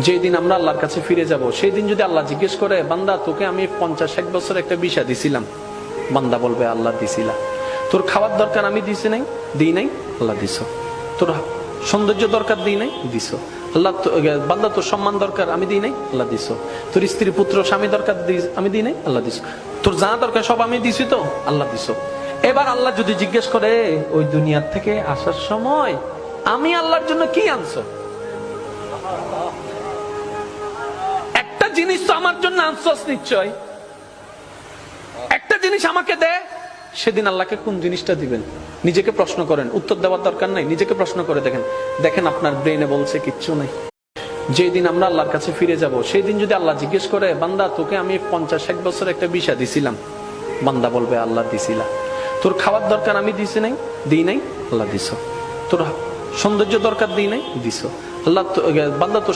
যেদিন আমরা আল্লাহর কাছে ফিরে যাব, সেই দিন যদি আল্লাহ জিজ্ঞেস করে, বান্দা তোকে আমি 50-60 বছর একটা বিষা দিছিলাম, বান্দা বলবে আল্লাহ দিছিলা। তোর খাওয়ার দরকার আমি দিছি নাই, দিই নাই, আল্লাহ দিছ। তোর সৌন্দর্য দরকার, দিই নাই, দিছ আল্লাহ। বান্দা তোর সম্মান দরকার, আমি দিই নাই, আল্লাহ দিছ। তোর স্ত্রী পুত্র স্বামী দরকার, আমি দিই নাই, আল্লাহ দিছ। তোর যা দরকার সব আমি দিছি তো, আল্লাহ দিছ। এবার আল্লাহ যদি জিজ্ঞেস করে, ওই দুনিয়ার থেকে আসার সময় আমি আল্লাহর জন্য কি আনছো? একটা জিনিস তো আমার জন্য আনছস নিশ্চয়, একটা জিনিস আমাকে দে। সেদিন আল্লাহকে কোন জিনিসটা দিবেন? নিজেকে প্রশ্ন করেন, উত্তর দেওয়ার দরকার নাই, নিজেকে প্রশ্ন করে দেখেন। দেখেন আপনার ব্রেনে বলছে কিচ্ছু নাই। যেদিন আমরা আল্লাহর কাছে ফিরে যাব, সেই দিন যদি আল্লাহ জিজ্ঞেস করে, বান্দা তোকে আমি 50-60 বছর একটা বিষা দিছিলাম, বান্দা বলবে আল্লাহ দিছিলা। তোর খাওয়ার দরকার আমি দিছি নাই, দিই নাই, আল্লাহ দিছ। তোর সৌন্দর্য দরকার, দিই নাই, দিছ আল্লাহ। বান্দা তোর